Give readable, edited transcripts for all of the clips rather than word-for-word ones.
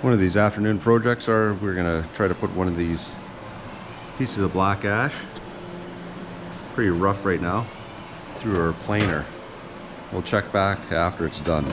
One of these afternoon projects are we're gonna try to put one of these pieces of black ash, pretty rough right now, through our planer. We'll check back after it's done.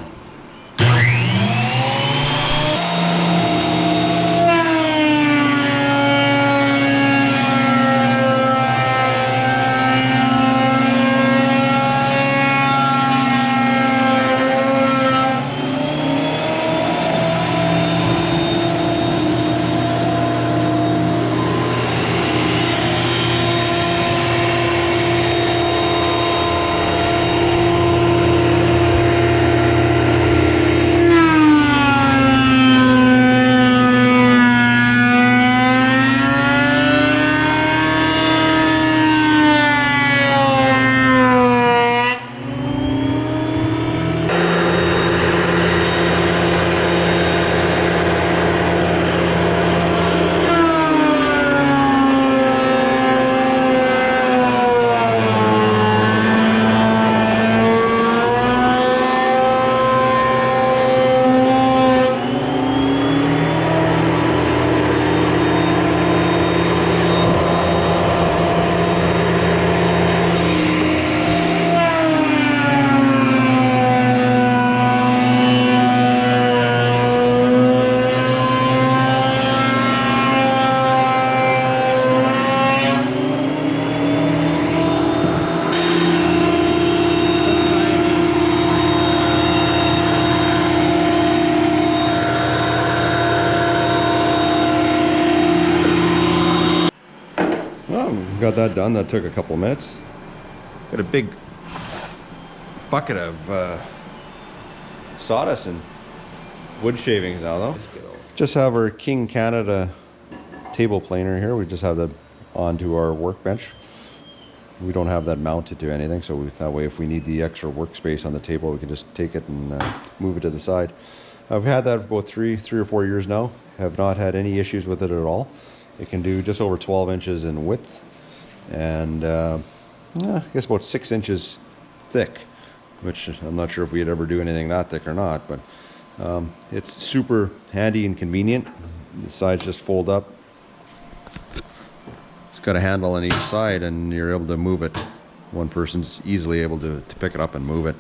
Got that done. That took a couple of minutes. Got a big bucket of sawdust and wood shavings now, though. Just have our King Canada table planer here. We just have that onto our workbench. We don't have that mounted to anything, so that way if we need the extra workspace on the table, we can just take it and move it to the side. I've had that for about three or 4 years now. Have not had any issues with it at all. It can do just over 12 inches in width and I guess about 6 inches thick, which I'm not sure if we'd ever do anything that thick or not, but it's super handy and convenient. The sides just fold up. It's got a handle on each side and you're able to move it. One person's easily able to pick it up and move it.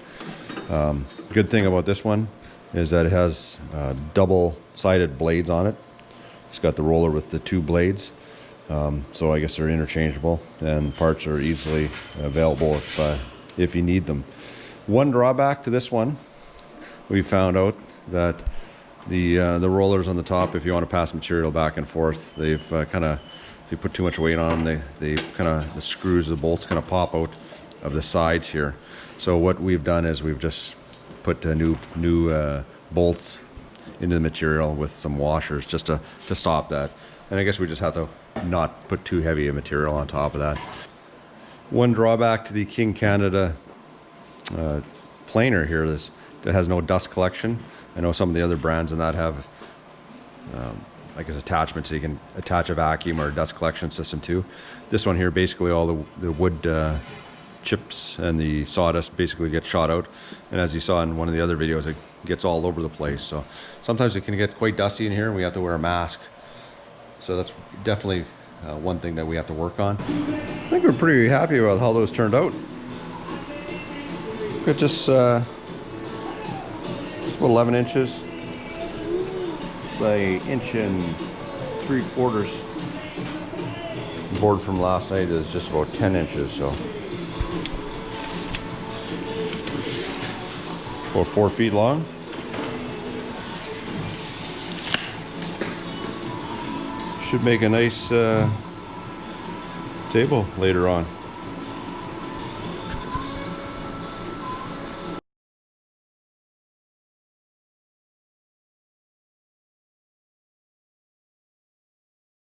Good thing about this one is that it has double-sided blades on it. It's got the roller with the 2 blades. So I guess they're interchangeable and parts are easily available if you need them. One drawback to this one, we found out that the rollers on the top, if you want to pass material back and forth, they've kind of, if you put too much weight on them, they kind of, the screws, the bolts kind of pop out of the sides here. So what we've done is we've just put new bolts into the material with some washers just to stop that. And I guess we just have to not put too heavy a material on top of that. One drawback to the King Canada planer here is that has no dust collection. I know some of the other brands in that have I guess attachments so you can attach a vacuum or a dust collection system too. This one here, basically all the wood chips and the sawdust basically get shot out, and as you saw in one of the other videos, it gets all over the place. So sometimes it can get quite dusty in here and we have to wear a mask. So that's definitely one thing that we have to work on. I think we're pretty happy about how those turned out. Got just about 11 inches by 1 3/4 inches. The board from last night is just about 10 inches, so about 4 feet long. Should make a nice table later on.